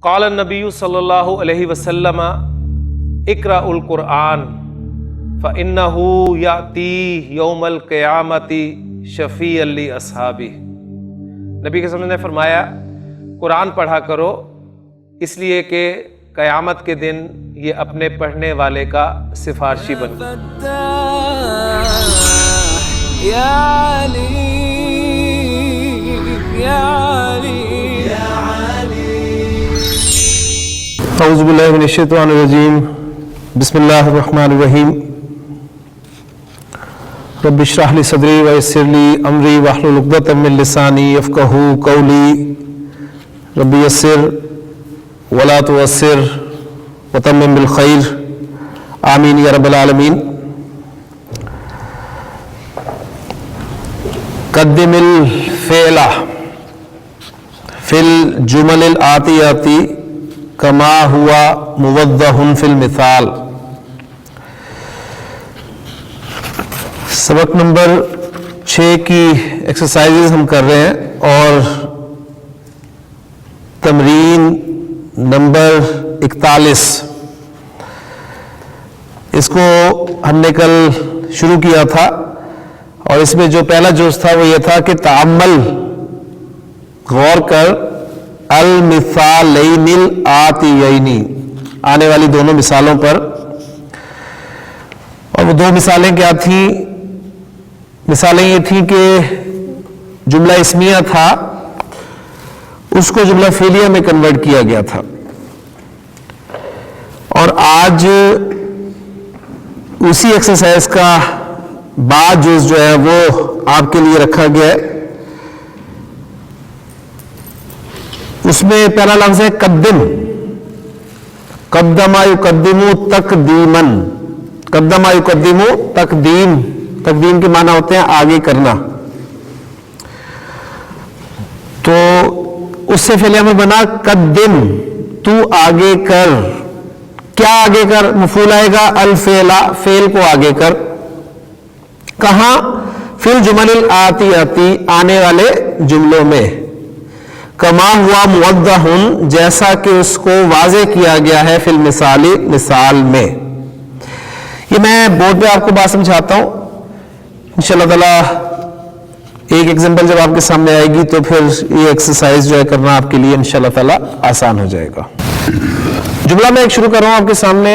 قال النبی صلی اللہ علیہ وسلم اقرأ القرآن فإنه یأتی یوم القیامت شفیعا لأصحابہ۔ نبی کے وسلم نے فرمایا قرآن پڑھا کرو اس لیے کہ قیامت کے دن یہ اپنے پڑھنے والے کا سفارشی بن۔ اعوذ باللہ من الشیطان الرجیم، بسم اللہ الرحمن الرحیم۔ رب اشرح لی صدری ویسر لی امری واحلل عقدۃ من لسانی یفقہوا قولی۔ رب یسر ولا تعسر وتمم بالخیر، آمین یا رب العالمین۔ قدم الفعل فی الجمل الآتیۃ کما ہوا موضح فی المثال۔ سبق نمبر 6 کی ایکسرسائزز ہم کر رہے ہیں اور تمرین نمبر 41 اس کو ہم نے کل شروع کیا تھا، اور اس میں جو پہلا جوز تھا وہ یہ تھا کہ تأمل، غور کر، المثالین الآتیین، آنے والی دونوں مثالوں پر۔ اور وہ دو مثالیں کیا تھیں؟ مثالیں یہ تھیں کہ جملہ اسمیہ تھا، اس کو جملہ فعلیہ میں کنورٹ کیا گیا تھا، اور آج اسی ایکسرسائز کا بعد جز جو ہے وہ آپ کے لیے رکھا گیا ہے۔ اس میں پہلا لفظ ہے قدم، قدم یقدم تقدیما، قدم یقدم تقدیم، تقدیم کے معنی ہوتے ہیں آگے کرنا۔ تو اس سے فعل امر بنا قدم، تو آگے کر۔ کیا آگے کر؟ مفعول آئے گا الفعل، فعل کو آگے کر۔ کہاں؟ فی الجمل الآتیۃ، آنے والے جملوں میں۔ کما ہوا موضح، جیسا کہ اس کو واضح کیا گیا ہے، فی المثال، مثال میں۔ یہ میں بورڈ پہ آپ کو بات سمجھاتا ہوں، انشاءاللہ تعالی ایک ایگزامپل جب آپ کے سامنے آئے گی تو پھر یہ ایکسرسائز جو ہے کرنا آپ کے لیے انشاءاللہ تعالی آسان ہو جائے گا۔ جملہ میں ایک شروع کر رہا ہوں آپ کے سامنے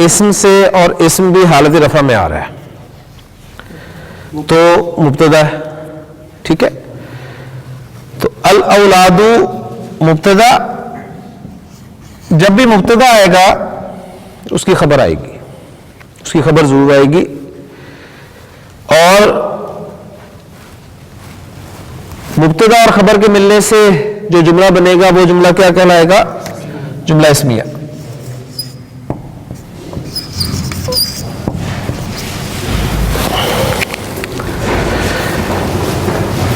اسم سے، اور اسم بھی حالت رفع میں آ رہا ہے، تو مبتدا ہے، ٹھیک ہے؟ تو الاولاد مبتدا، جب بھی مبتدا آئے گا اس کی خبر آئے گی، اس کی خبر ضرور آئے گی۔ اور مبتدا اور خبر کے ملنے سے جو جملہ بنے گا وہ جملہ کیا کہلائے گا؟ جملہ اسمیہ۔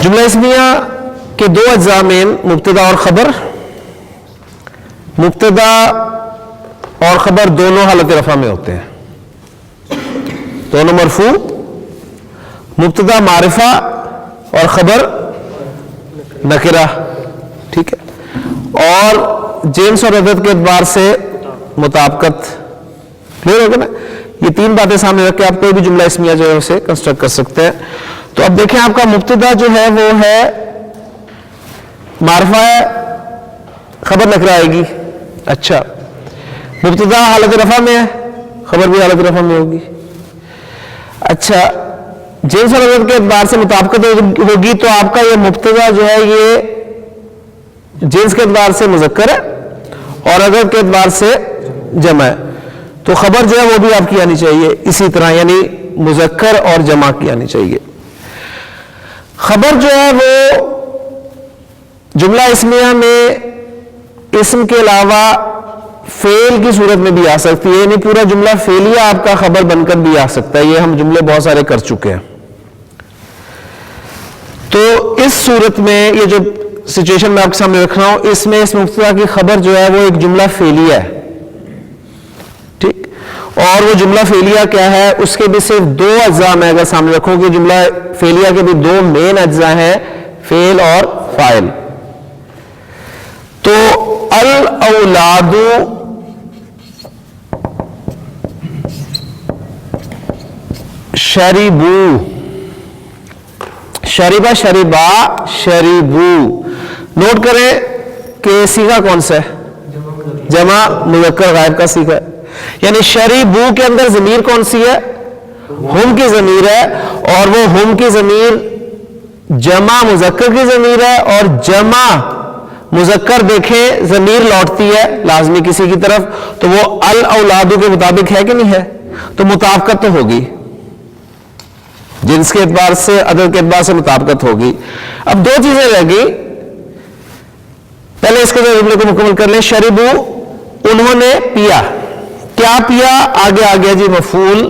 جملہ اسمیہ کے دو اجزاء میں مبتدا اور خبر، مبتدا اور خبر دونوں حالت رفع میں ہوتے ہیں، دونوں مرفوع، مبتدا معرفہ اور خبر نکرہ، ٹھیک ہے؟ اور جنس اور عدد کے اعتبار سے مطابقت، کلیئر ہوگا نا؟ یہ تین باتیں سامنے رکھ کے آپ کوئی بھی جملہ اسمیہ جو ہے اسے کنسٹرکٹ کر سکتے ہیں۔ تو اب دیکھیں آپ کا مبتدا جو ہے وہ ہے معرفہ ہے، خبر نکرہ آئے گی۔ اچھا، مبتدا حالت رفع میں ہے، خبر بھی حالت رفع میں ہوگی۔ اچھا، جنس اور عدد کے اعتبار سے مطابقت ہوگی، تو آپ کا یہ مبتدا جو ہے یہ جنس کے اعتبار سے مذکر ہے اور عدد کے اعتبار سے جمع ہے، تو خبر جو ہے وہ بھی آپ کی آنی چاہیے اسی طرح، یعنی مذکر اور جمع کی آنی چاہیے۔ خبر جو ہے وہ جملہ اسمیہ میں اسم کے علاوہ فعل کی صورت میں بھی آ سکتی ہے، یعنی پورا جملہ فعلیہ آپ کا خبر بن کر بھی آ سکتا ہے۔ یہ ہم جملے بہت سارے کر چکے ہیں۔ تو اس صورت میں یہ جو سچویشن میں آپ کے سامنے رکھ رہا ہوں، اس میں اس مبتدا کی خبر جو ہے وہ ایک جملہ فعلیہ ہے، ٹھیک؟ اور وہ جملہ فعلیہ کیا ہے؟ اس کے بھی صرف دو اجزاء میں اگر سامنے رکھوں کہ جملہ فعلیہ کے بھی دو مین اجزاء ہیں، فعل اور فاعل۔ تو الاولاد شربو، شریبا شریبا شریبو. نوٹ کریں کہ سیغہ کون سا ہے؟ جمع مذکر غائب کا سیغہ ہے. یعنی شریبو کے اندر ضمیر کون سی ہے؟ ہم کی ضمیر ہے، اور وہ ہم کی ضمیر جمع مذکر کی ضمیر ہے، اور جمع مذکر دیکھیں ضمیر لوٹتی ہے لازمی کسی کی طرف، تو وہ الاولادو کے مطابق ہے کہ نہیں ہے؟ تو مطابقت تو ہوگی، جنس کے اعتبار سے عدد کے اعتبار سے مطابقت ہوگی. اب دو چیزیں رہ گئی، پہلے اس کے جملے کو مکمل کر لیں. شربو انہوں نے پیا، کیا پیا؟ آگے آ گیا جی مفعول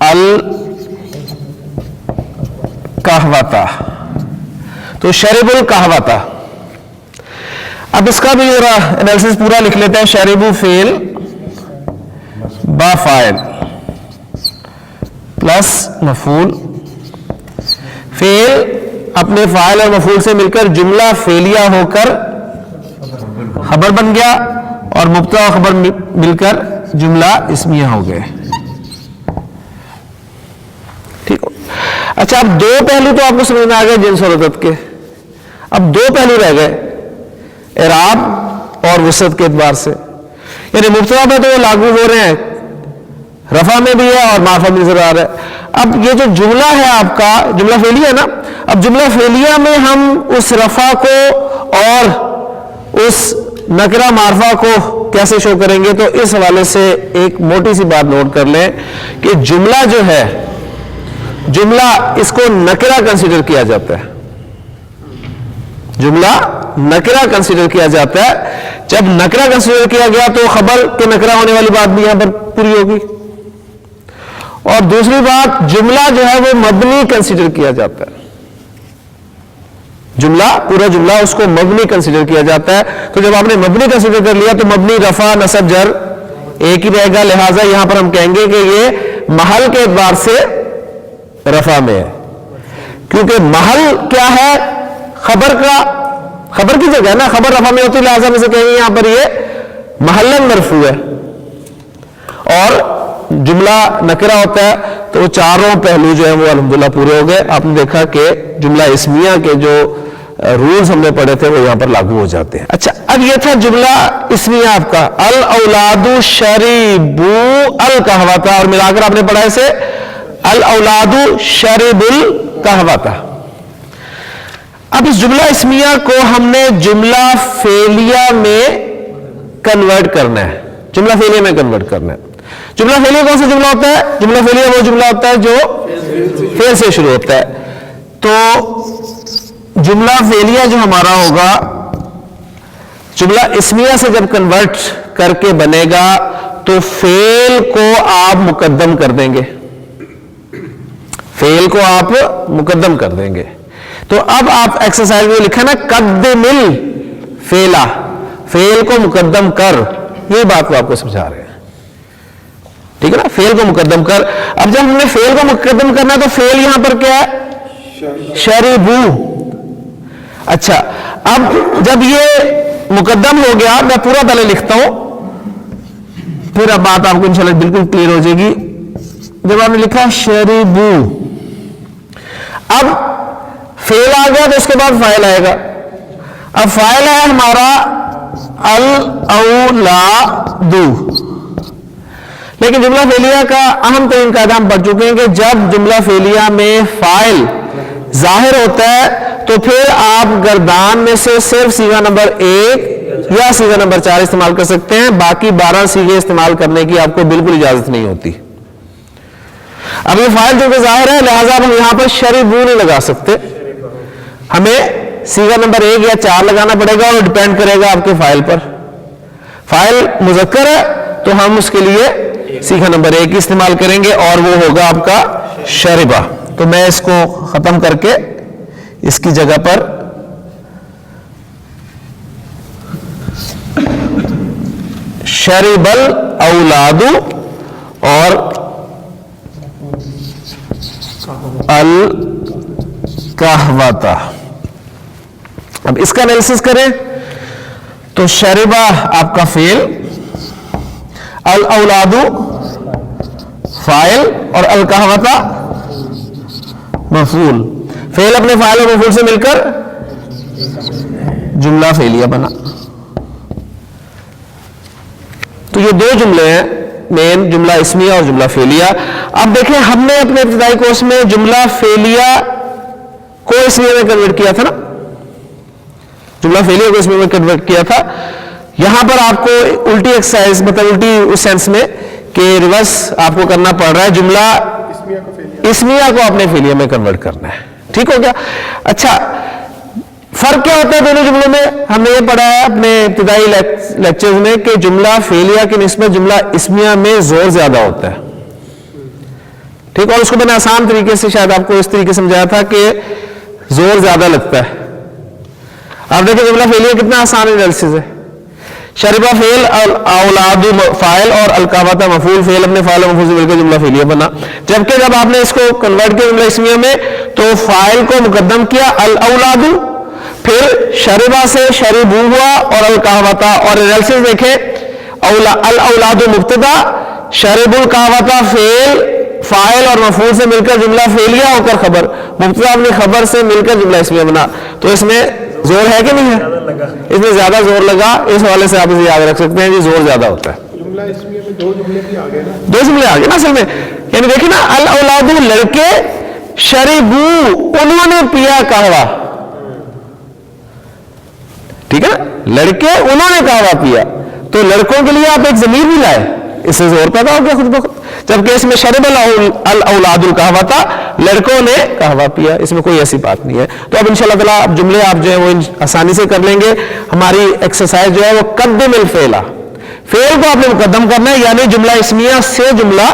القہوۃ، تو شرب القہوۃ. اب اس کا بھی ذرا انالیسس پورا لکھ لیتے ہیں. شربو فعل با فاعل پلس مفعول، فعل اپنے فاعل اور مفعول سے مل کر جملہ فعلیہ ہو کر خبر بن گیا، اور مبتدا و خبر مل کر جملہ اسمیہ ہو گئے. ٹھیک ہو؟ اچھا، اب دو پہلو تو آپ کو سمجھ میں آ گئے جنس اور عدد کے. اب دو پہلو رہ گئے اعراب اور وسعت کے اعتبار سے. یعنی مبتدا میں تو وہ لاگو ہو رہے ہیں، رفع میں بھی ہے اور معرفہ بھی نظر آ رہا ہے. اب یہ جو جملہ ہے آپ کا جملہ فعلیہ ہے نا، اب جملہ فعلیہ میں ہم اس رفع کو اور اس نکرہ معرفہ کو کیسے شو کریں گے؟ تو اس حوالے سے ایک موٹی سی بات نوٹ کر لیں کہ جملہ جو ہے، جملہ اس کو نکرہ کنسیڈر کیا جاتا ہے. جملہ نکرہ کنسیڈر کیا جاتا ہے. جب نکرہ کنسیڈر کیا گیا تو خبر کے نکرہ ہونے والی بات بھی یہاں پر پوری ہوگی. اور دوسری بات، جملہ جو ہے وہ مبنی کنسیڈر کیا جاتا ہے. جملہ پورا جملہ اس کو مبنی کنسیڈر کیا جاتا ہے. تو جب آپ نے مبنی کنسیڈر کر لیا تو مبنی رفع نصب جر ایک ہی رہے گا. لہٰذا یہاں پر ہم کہیں گے کہ یہ محل کے اعتبار سے رفع میں ہے، کیونکہ محل کیا ہے؟ خبر کا، خبر کی جگہ ہے نا، خبر رفع میں ہوتی ہے، لہٰذا میں سے کہیں گے یہاں پر یہ محلاً مرفوع ہے. اور جملہ نکرہ ہوتا ہے تو چاروں پہلو جو ہیں وہ الحمدللہ پورے ہو گئے. آپ نے دیکھا کہ جملہ اسمیہ کے جو رولز ہم نے پڑھے تھے وہ یہاں پر لاگو ہو جاتے ہیں. اچھا، اب یہ تھا جملہ اسمیہ آپ کا الاولاد شربو القہوۃ، اور ملا کر آپ نے پڑھا اسے الاولاد شرب القہوۃ. اب اس جملہ اسمیہ کو ہم نے جملہ فعلیہ میں کنورٹ کرنا ہے. جملہ فعلیہ میں کنورٹ کرنا ہے. جملہ فعلیہ کون سا جملہ ہوتا ہے؟ جملہ فعلیہ وہ جملہ ہوتا ہے جو فعل سے شروع ہوتا ہے. تو جملہ فعلیہ جو ہمارا ہوگا جملہ اسمیہ سے جب کنورٹ کر کے بنے گا تو فعل کو آپ مقدم کر دیں گے. فعل کو آپ مقدم کر دیں گے. تو اب آپ ایکسرسائز میں لکھا نا قدم الفعل، فعل کو مقدم کر، یہ بات کو آپ کو سمجھا رہے ہیں. ٹھیک ہے نا، فعل کو مقدم کر. اب جب ہم نے فعل کو مقدم کرنا ہے تو فعل یہاں پر کیا ہے؟ شربو. اچھا، اب جب یہ مقدم ہو گیا، میں پورا پہلے لکھتا ہوں پھر اب بات آپ کو انشاءاللہ بالکل کلیئر ہو جائے گی. جب آپ نے لکھا شربو، اب فعل آ گیا تو اس کے بعد فاعل آئے گا. اب فاعل ہے ہمارا الاولاد، لیکن جملہ فعلیہ کا اہم ترین قاعدہ ہم پڑھ چکے ہیں کہ جب جملہ فعلیہ میں فاعل ظاہر ہوتا ہے تو پھر آپ گردان میں سے صرف صیغہ نمبر 1 یا صیغہ نمبر 4 استعمال کر سکتے ہیں. باقی 12 صیغے استعمال کرنے کی آپ کو بالکل اجازت نہیں ہوتی. اب یہ فاعل جو کہ ظاہر ہے لہٰذا ہم یہاں پر شربو نہیں لگا سکتے، ہمیں صیغہ نمبر 1 یا 4 لگانا پڑے گا، اور ڈیپینڈ کرے گا آپ کے فاعل پر. فاعل مذکر ہے تو ہم اس کے لیے صیغہ نمبر 1 استعمال کریں گے اور وہ ہوگا آپ کا شربہ. تو میں اس کو ختم کر کے اس کی جگہ پر شرب الاولاد اور القہوۃ. اب اس کا انالیسس کریں تو شربا آپ کا فعل، الاولاد فاعل اور القحوۃ مفعول. فعل اپنے فاعل اور مفعول سے مل کر جملہ فعلیہ بنا. تو یہ دو جملے ہیں مین، جملہ اسمیہ اور جملہ فعلیہ. اب دیکھیں ہم نے اپنے ابتدائی کورس میں جملہ فعلیہ کو اسمیہ میں کنورٹ کیا تھا نا، جملہ فعلیہ کو اسمیہ میں کنورٹ کیا تھا. یہاں پر آپ کو الٹی ایکسرسائز، مطلب الٹی اس سینس میں کہ ریورس آپ کو کرنا پڑ رہا ہے، جملہ اسمیہ کو اپنے فعلیہ میں کنورٹ کرنا ہے. ٹھیک ہو گیا؟ اچھا فرق کیا ہوتا ہے دونوں جملوں میں؟ ہم نے یہ پڑھا ہے اپنے ابتدائی لیکچرز میں کہ جملہ فعلیہ کی نسبت جملہ اسمیہ میں زور زیادہ ہوتا ہے. ٹھیک، اور اس کو میں نے آسان طریقے سے شاید آپ کو اس طریقے سمجھایا تھا کہ زور زیادہ لگتا ہے. آپ دیکھیں جملہ فعلیہ کتنا آسان انالیسس ہے. شربا فعل، اولاد فاعل اور القحوۃ مفعول. فعل اپنے فاعل اور مفعول سے مل کر جملہ فعلیہ بنا. جبکہ جب آپ نے اس کو کنورٹ کیا جملہ اسمیہ میں تو فاعل کو مقدم کیا الاولاد، پھر شربا سے شربو ہوا اور القحوۃ، اور انالیسس دیکھیں الاولاد مبتدا، شرب القحوۃ فاعل اور مفعول سے مل کر جملہ فعلیہ ہو کر خبر، مبتدا اپنی خبر سے مل کر جملہ اسمیہ بنا. تو اس میں زور ہے کہ نہیں ہے؟ اس میں زیادہ زور لگا. اس حوالے سے آپ اسے یاد رکھ سکتے ہیں کہ زور زیادہ ہوتا ہے. جملہ اسمیہ میں دو جملے بھی آگے نا، دو جملے آگے نا اصل میں. یعنی دیکھیں نا الاولاد لڑکے، شربو انہوں نے پیا قہوہ. ٹھیک ہے نا، لڑکے انہوں نے قہوہ پیا. تو لڑکوں کے لیے آپ ایک ضمیر بھی لائے، اس سے زور پیدا ہو گیا خود بخود. جبکہ اس میں شرب الاولاد القحوۃ، لڑکوں نے قہوہ پیا، اس میں کوئی ایسی بات نہیں ہے. تو اب انشاءاللہ تعالیٰ اب جملے آپ جو ہیں وہ آسانی سے کر لیں گے. ہماری ایکسرسائز جو ہے وہ قدم الفعل، فعل کو آپ نے مقدم کرنا ہے، یعنی جملہ اسمیہ سے جملہ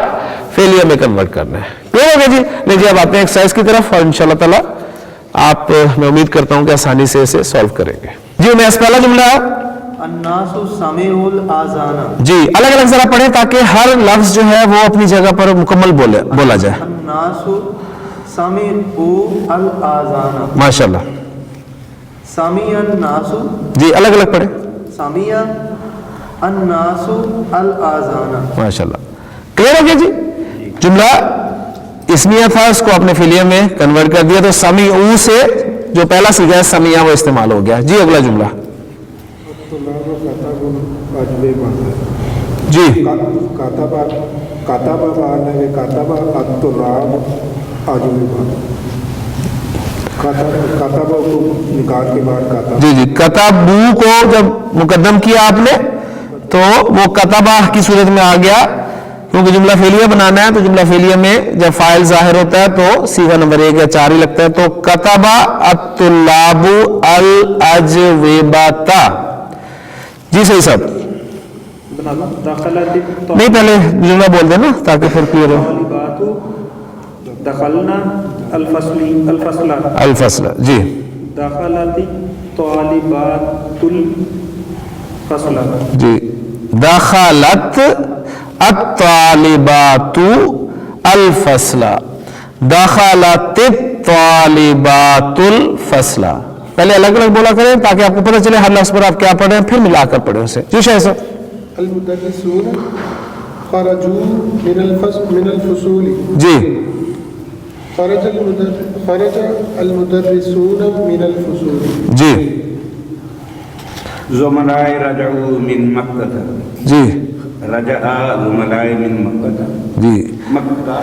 فعلیہ میں کنورٹ کرنا ہے. کلیئر ہو گیا جی؟ لیجیے اب آتے ہیں ایکسرسائز کی طرف، اور انشاءاللہ تعالیٰ آپ، میں امید کرتا ہوں کہ آسانی سے اسے سالو کریں گے. جی میں اس پہلا جملہ الناس سمعوا الاذان. جی الگ الگ ذرا پڑھیں تاکہ ہر لفظ جو ہے وہ اپنی جگہ پر مکمل بولا جائے. الناس سمعوا الاذان. ماشاءاللہ. سمع الناس، جی الگ الگ پڑھیں. سمع الناس الاذان. ماشاءاللہ. کلیئر ہو گیا جی؟ جملہ اسمیہ تھا، اس کو اپنے فعلیہ میں کنورٹ کر دیا. تو سمعوا سے جو پہلا سیغہ ہے سمعہ وہ استعمال ہو گیا. جی اگلا جملہ. جی جی جی کتابو کو جب مقدم کیا آپ نے تو وہ کتابہ کی صورت میں آ گیا، کیونکہ جملہ فعلیہ بنانا ہے. تو جملہ فعلیہ میں جب فاعل ظاہر ہوتا ہے تو صیغہ نمبر 1 یا 4 ہی لگتا ہے. تو کتابہ الطلاب الاجوبۃ. جی صحیح صاحب. نہیں پہلے جملہ بول دینا تاکہ پھر کلیئر ہو. دخلنا الفصل. الفصل. جی دخلت الطالبات الفصل. جی دخلت الطالبات الفصل. دخلت الطالبات الفصل. پہلے الگ الگ بولا کریں تاکہ آپ کو پتہ چلے ہر لفظ پر آپ کیا پڑھ رہے ہیں، پھر ملا کر پڑھیں اسے. جی شاہ صاحب. المدرسون خرجوا من الفصول. جی خرج المدرسون من الفصول. جی زملاء رجعوا من مکہ. جی رجع زملاء من مکہ. جی مکہ.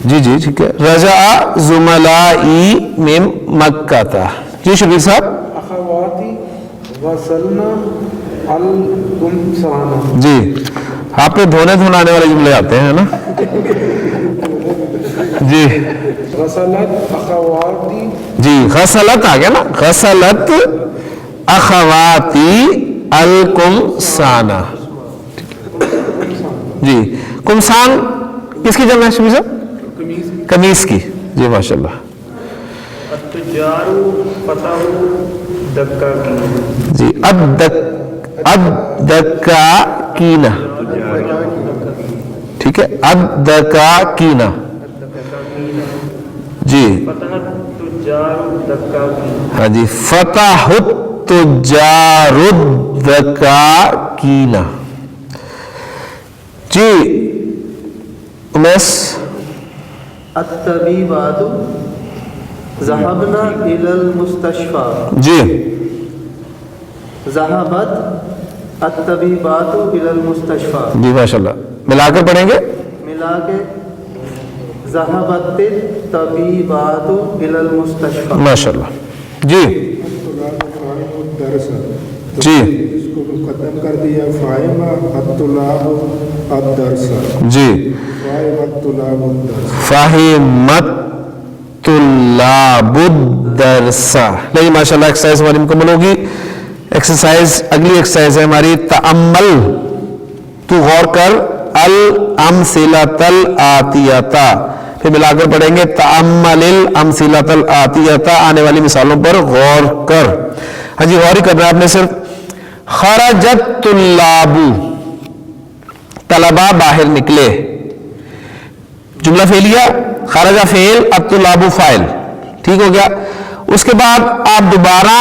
جی جی ٹھیک ہے. رجع زملائی من مکہ تھا. جی شبیر صاحب. اخواتی غسلنا القمصان. جی آپ پہ دھونے دھنانے والے جملے آتے ہیں نا. جی غسلت اخواتی. جی غسلت آ گیا نا. غسلت اخواتی القمصان. جی قمصان کس کی جمع ہے شبیر صاحب؟ قمیص کی. جی ماشاءاللہ. التجار فتح دکاکین. جی الدکاکین. ٹھیک ہے. الدکاکین. جی فتح التجار دکاکین. ہاں جی فتح التجار الدکاکین. جی امیس. الطبیبات ذهبنا الى المستشفى. جی ذهبت الطبیبات الى المستشفى. جی ماشاء اللہ. ملا کر پڑھیں گے. ملا کے ذهبت الطبیبات الى المستشفى. ماشاء اللہ. جی درس جی اس کو مقدم کر دیا فائم الطلاب الدرس. جی فائم الطلاب الدرس. فہمت طلاب الدرس. نہیں ماشاء اللہ ایکسرسائز ہماری مکمل ہوگی. ایکسرسائز اگلی ایکسرسائز ہے ہماری تأمل. تو غور کر الامثلۃ الآتیۃ. پھر ملا کر پڑھیں گے تأمل الامثلۃ الآتیۃ. آنے والی مثالوں پر غور کر. ہاں جی غور ہی کرنا ہے آپ نے صرف. خرجت طلاب. طلبہ باہر نکلے. جملہ فعلیہ. خرجہ فعل الطلاب فاعل. ٹھیک ہو گیا. اس کے بعد آپ دوبارہ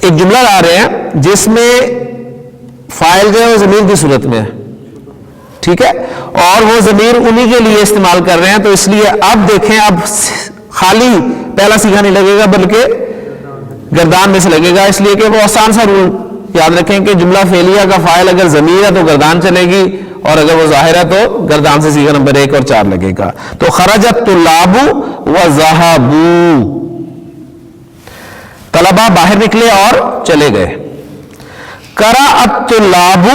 ایک جملہ لا رہے ہیں جس میں فاعل جو ہے وہ ضمیر کی صورت میں ہے. ٹھیک ہے. اور وہ ضمیر انہی کے لیے استعمال کر رہے ہیں. تو اس لیے اب دیکھیں اب خالی پہلا سیکھا نہیں لگے گا بلکہ گردان میں سے لگے گا. اس لیے کہ وہ آسان سا رول یاد رکھیں کہ جملہ فعلیہ کا فاعل اگر ضمیر ہے تو گردان چلے گی اور اگر وہ ظاہر ہے تو گردان سے سیکھا نمبر 1 اور 4 لگے گا. تو خرجت طلاب وذهبوا. طلبہ باہر نکلے اور چلے گئے. قرأت الطلاب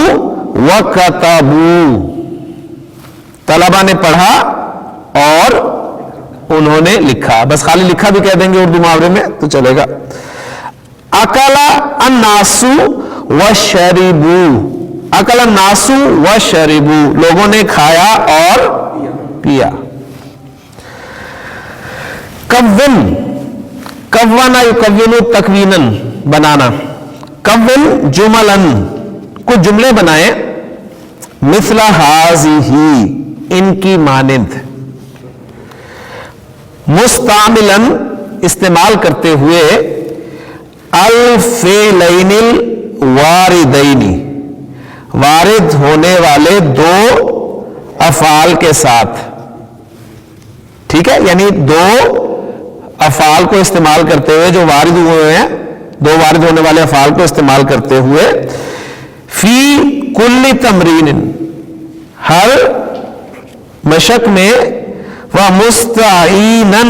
وکتبوا. طلبہ نے پڑھا اور انہوں نے لکھا. بس خالی لکھا بھی کہہ دیں گے اردو محاورے میں تو چلے گا. اکل الناس وشربوا. اکل الناس وشربوا. لوگوں نے کھایا اور پیا. کون. کون یکون تکوینا بنانا. کون جملا. کچھ جملے بنائیں. مثل ہذہ ان کی مانند. مستعملا استعمال کرتے ہوئے الفعلین الواردین وارد ہونے والے 2 افعال کے ساتھ. ٹھیک ہے. یعنی 2 افعال کو استعمال کرتے ہوئے جو وارد ہوئے ہیں 2 وارد ہونے والے افعال کو استعمال کرتے ہوئے فی کل تمرین ہر مشق میں ومستعینا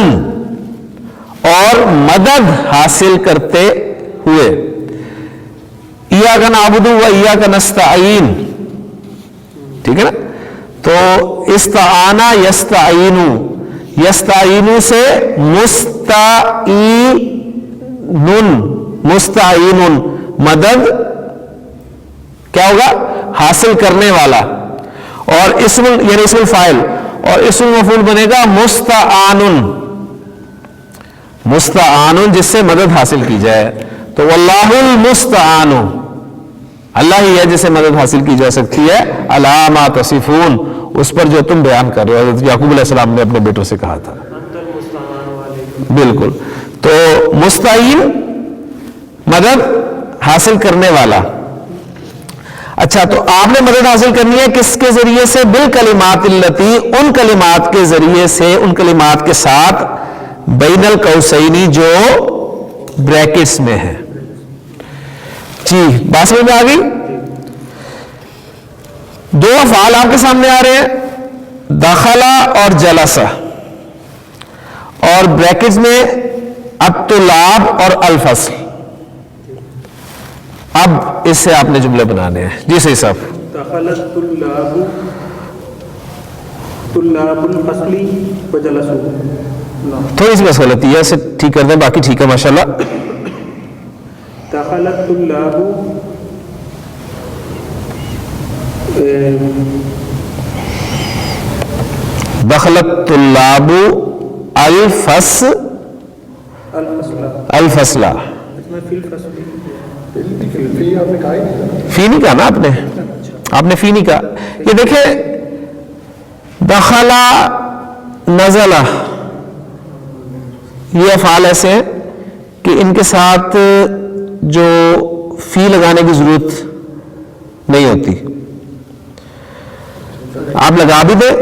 اور مدد حاصل کرتے ہوئے. ایاک نعبد و ایاک نستعین. ٹھیک ہے نا. تو استعان یستعین. یستعین سے مستعین مدد کیا ہوگا حاصل کرنے والا. اور اسم یعنی اسم الفاعل اور اسم المفعول بنے گا مستعان. مستعان جس سے مدد حاصل کی جائے. تو واللہ المستعان. اللہ ہی ہے جسے مدد حاصل کی جا سکتی ہے. علی ما تصفون اس پر جو تم بیان کر رہے ہو. حضرت یعقوب علیہ السلام نے اپنے بیٹوں سے کہا تھا. بالکل. تو مستعین مدد حاصل کرنے والا. اچھا تو آپ نے مدد حاصل کرنی ہے کس کے ذریعے سے؟ بالکلمات التی. ان کلمات کے ذریعے سے ان کلمات کے ساتھ بین القوسین جو بریکٹس میں ہے. جی بات سمجھ میں آ گئی. 2 افعال آپ کے سامنے آ رہے ہیں دخلا اور جلسہ اور بریکٹس میں الطلاب اور الفصل. اب اس سے آپ نے جملے بنانے ہیں. جی صحیح صاحب. دخلت طلاب الفصل وجلسوا. تھوڑی سی بس غلطی ہے اسے ٹھیک کر دیں باقی ٹھیک ہے ماشاءاللہ. دخلت طلاب دخلت طلاب الفصل. اس میں فی الفصل فی آپ نے کہا ہی نہیں. فی نہیں کہا نا آپ نے فی نہیں کہا. یہ دیکھیں دخلا نزلہ یہ افعال ایسے ہیں کہ ان کے ساتھ جو فی لگانے کی ضرورت نہیں ہوتی. آپ لگا بھی دیں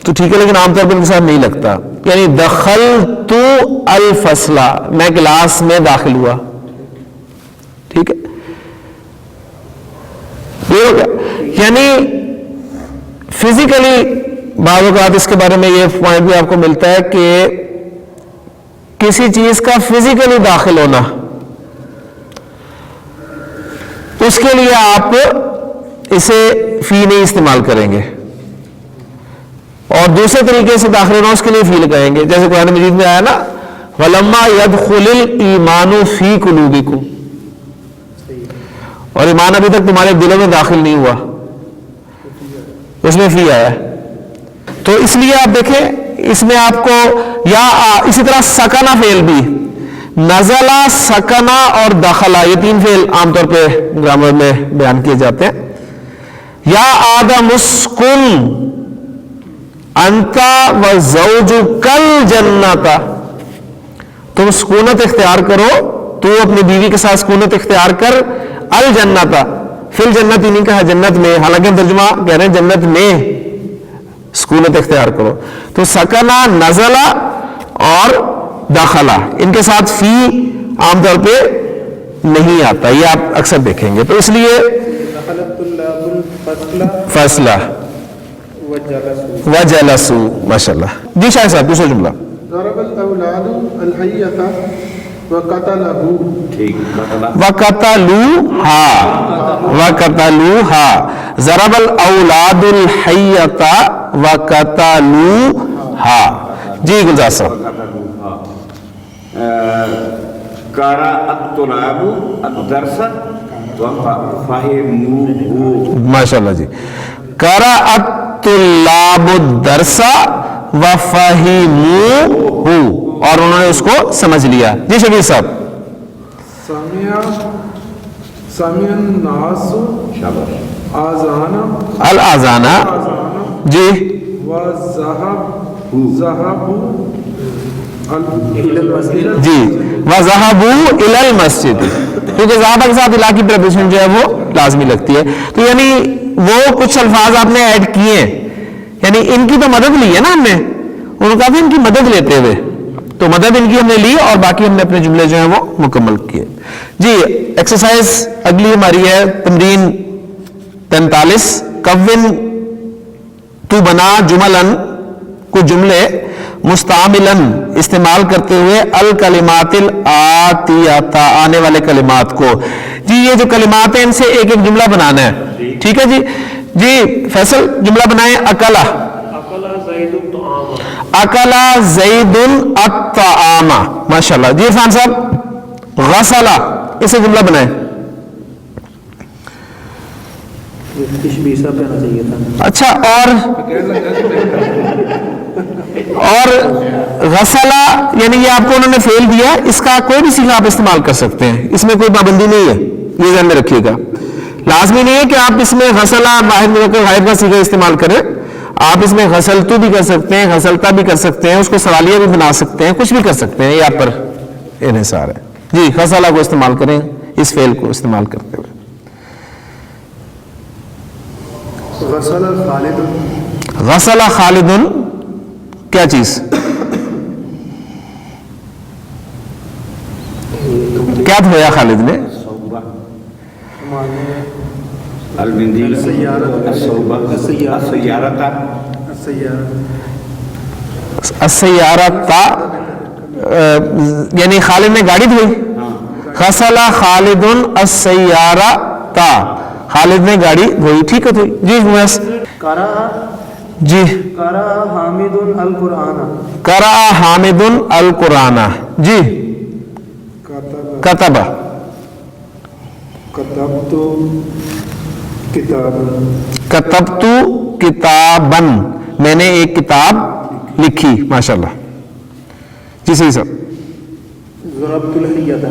تو ٹھیک ہے, لیکن عام طور پر ان کے ساتھ نہیں لگتا. یعنی دخلت الفصل, میں کلاس میں داخل ہوا, ٹھیک ہے, یہ ہو گیا. یعنی فزیکلی بعض اوقات اس کے بارے میں یہ پوائنٹ بھی آپ کو ملتا ہے کہ کسی چیز کا فزیکلی داخل ہونا, اس کے لیے آپ اسے فی نہیں استعمال کریں گے, اور دوسرے طریقے سے داخل ہونا اس کے لیے فی لگائیں گے. جیسے قرآن مجید میں آیا نا, وَلَمَّا يَدْخُلِ الْإِيمَانُ فِي قُلُوبِكُمْ, اور ایمان ابھی تک تمہارے دلوں میں داخل نہیں ہوا, اس میں فی آیا ہے. تو اس لیے آپ دیکھیں اس میں آپ کو, یا اسی طرح سکنا فعل بھی, نزلہ, سکنا اور دخلا, یہ تین فعل عام طور پہ گرامر میں بیان کیے جاتے ہیں. یا آدم اسکن انت وزوجک الجنۃ, تم سکونت اختیار کرو, تو اپنی بیوی کے ساتھ سکونت اختیار کر, الجنۃ, فی الجنت ہی نہیں کہا جنت میں, حالانکہ ترجمہ کہہ رہے ہیں جنت میں سکونت اختیار کرو. تو سکنا, نزلہ اور داخلہ, ان کے ساتھ فی عام طور پہ نہیں آتا, یہ آپ اکثر دیکھیں گے. تو اس لیے دخلت طلاب الفصل فیصلہ وجلسوا. وجلسوا, ماشاءاللہ. جی شاہ صاحب دوسرا جملہ. ضرب الاولاد الحیۃ وقتلہ. ٹھیک, قتلہ. وَقَتَلُوهَا, وَقَتَلُوهَا, ضرب الاولاد الحیۃ وَقَتَلُوهَا. جی گلزار صاحب. قرأ الطلاب الدرس وفهموه. ماشاءاللہ جی. قرأ الطلاب الدرس وفهموه, اور انہوں نے اس کو سمجھ لیا. جی شبیر صاحب. سمع الناس آذان الاذان, جی, ذهبوا جی, وَذَهَبُوا إِلَى الْمَسْجِدِ, کیونکہ ذہابہ کے ساتھ علاقی پریپوزیشن جو ہے وہ لازمی لگتی ہے. تو یعنی وہ کچھ الفاظ آپ نے ایڈ کیے ہیں, یعنی ان کی تو مدد لی ہے نا ہم نے, انہوں نے کہا ان کی مدد لیتے ہوئے, تو مدد ان کی ہم نے لی اور باقی ہم نے اپنے جملے جو ہیں وہ مکمل کیے. جی ایکسرسائز اگلی ہماری ہے تمرین 43. کون تو بنا جملن, کچھ جملے مستعملن استعمال کرتے ہوئے الکلمات الآتیۃ, آنے والے کلمات کو. جی یہ جو کلمات ہیں ان سے ایک ایک جملہ بنانا ہے, ٹھیک ہے جی. جی فیصل جملہ بنائیں. اکلا, اکلا زید الطعام, ماشاءاللہ. جی عرفان صاحب. غسلا, اسے جملہ بنائیں. تشبیہ سا کہنا چاہیے تھا. اچھا, اور غسلا, یعنی یہ آپ کو انہوں نے فعل دیا, اس کا کوئی بھی صیغہ آپ استعمال کر سکتے ہیں, اس میں کوئی پابندی نہیں ہے, یہ ذہن میں رکھیے گا. لازمی نہیں ہے کہ آپ اس میں غسلا واحد مذکر غائب کا صیغہ استعمال کریں, آپ اس میں غسلتو بھی کر سکتے ہیں, غسلتا بھی کر سکتے ہیں, اس کو سوالیہ بھی بنا سکتے ہیں, کچھ بھی کر سکتے ہیں, یہ آپ پر انحصار ہے. جی غسلا کو استعمال کریں اس فعل کو استعمال کرتے ہوئے. غسل خالد. غسل خالد, کیا چیز, کیا دھویا خالد نے؟ المندیل, الصوبہ, السیارۃ, السیارۃ, یعنی خالد نے گاڑی دھوئی. غسل خالد السیارۃ, خالد نے گاڑی دھوئی, ٹھیک ہے. جی بس. قرأ, جی قرأ حامد القرآن. قرأ حامد القرآن. جی کتب, کتبت کتابا. کتبت کتابا, میں نے ایک کتاب لکھی, ماشاءاللہ. جی صحیح صاحب. ضربت الحیۃ.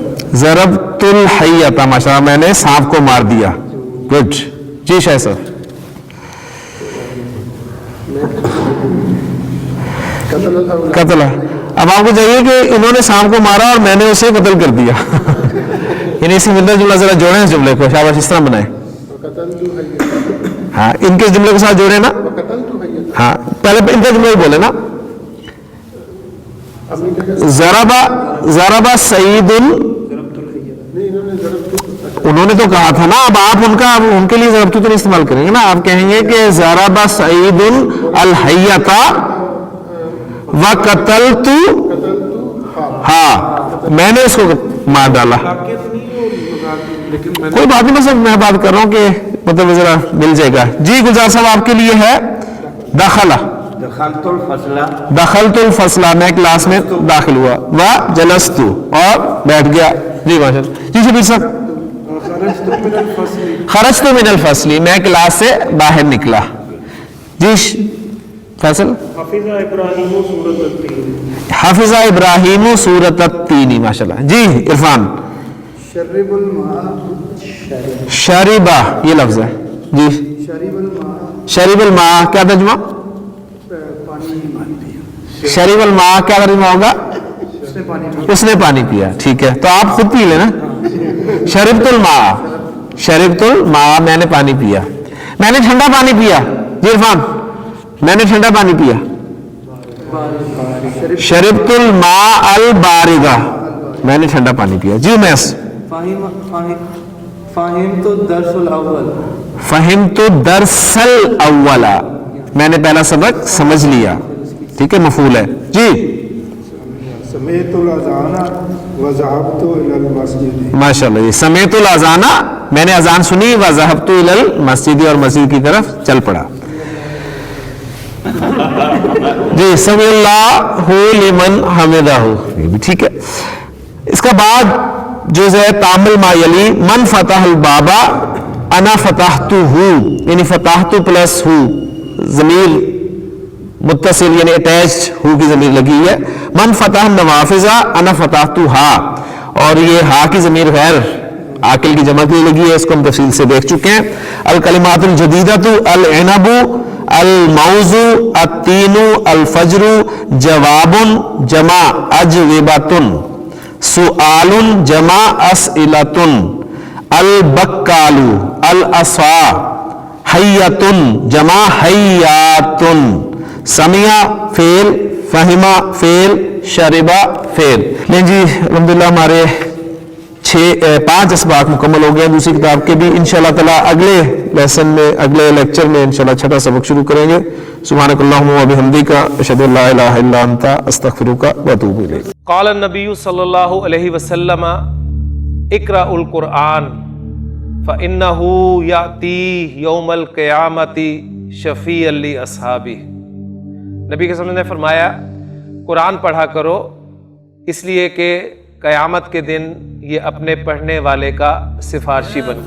ضربت الحیۃ, ماشاءاللہ, میں نے سانپ کو مار دیا. گڈ. جی شاہ صاحب. قتل الاولاد. قتل اب آپ کو چاہیے کہ انہوں نے سانپ کو مارا اور میں نے اسے قتل کر دیا. یعنی اسی ملتا جملہ ذرا جوڑیں اس جملے کو, شاباش, اس طرح بنائیں. ہاں ان کے جملے کے ساتھ جوڑے نا. ہاں پہلے ان کا جملہ بولے نا. ضربا سعید, انہوں نے تو کہا تھا نا, اب آپ ان کے لیے ضربت تو نہیں استعمال کریں گے نا. آپ کہیں گے کہ ضربا سعید الحیۃ وقتلت, ہاں میں نے اس کو مار ڈالا. کوئی بات نہیں, بس میں بات کر رہا ہوں کہ مطلب ذرا مل جائے گا. جی گلزار صاحب آپ کے لیے ہے دخلا, دخلت الفصل, میں کلاس میں داخل ہوا. وجلست, اور بیٹھ گیا. جی ماشاء اللہ. جی شبیر صاحب. خرجت من الفصل, میں کلاس سے باہر نکلا. جی فیصل. حفظ ابراہیم سورۃ التین, ماشاء اللہ. جی عرفان. شریبہ یہ لفظ ہے. جی شریب الماء کیا ترجمہ؟ شریب الماء کیا ترجمہ ہوگا؟ اس نے پانی پیا. ٹھیک ہے, تو آپ خود پی لیں نا. شربت الماء, شربت الماء میں نے پانی پیا, میں نے ٹھنڈا پانی پیا. جی عرفان, میں نے ٹھنڈا پانی پیا. شربت الماء الباردہ, میں نے ٹھنڈا پانی پیا. جی میس. فہمت الدرس الاول, فہمت الدرس الاول, میں نے پہلا سبق سمجھ لیا. ٹھیک ہے, مفعول ہے. جی سمیت الاذان وذهبت الى المسجد, ماشاء اللہ. جی سمیت الاذان, میں نے اذان سنی. وذهبت الى المسجد, اور مسجد کی طرف چل پڑا. جی سمع اللہ لمن حمدہ, یہ بھی ٹھیک ہے. اس کا بعد جو ہے تعامل ما یلی, من فتح البابا انا فتحتہ, یعنی فتحتہ پلس ہو, ضمیر متصل یعنی اٹیچڈ ہو کی ضمیر لگی ہے. من فتح النوافذ انا فتحتہا, اور یہ ہا کی ضمیر غیر عاقل کی جمع کی لگی ہے, اس کو ہم تفصیل سے دیکھ چکے ہیں. الکلمات الجدیدۃ العنب الموز التین الفجر جواب جمع اجوبۃ سؤال جمع اسئلۃ البکال العصا حیۃ جمع حیات سمع فعل فہم فعل شربا فعل. نہیں جی الحمدللہ ہمارے 5 اسباق مکمل ہو گئے. دوسری کتاب کے بھی انشاءاللہ تعالی اگلے لیسن میں, اگلے لیکچر میں انشاءاللہ 6واں سبق شروع کریں گے. سبحانک اللہم و بحمدک اشہد ان لا الہ الا انت استغفرک و اتوب الیک. قال النبی صلی اللہ علیہ وسلم اقرأ القرآن فإنه یأتی یوم القیامت شفیعا لأصحابہ. نبی کے وسلم نے فرمایا قرآن پڑھا کرو, اس لیے کہ قیامت کے دن یہ اپنے پڑھنے والے کا سفارشی بن.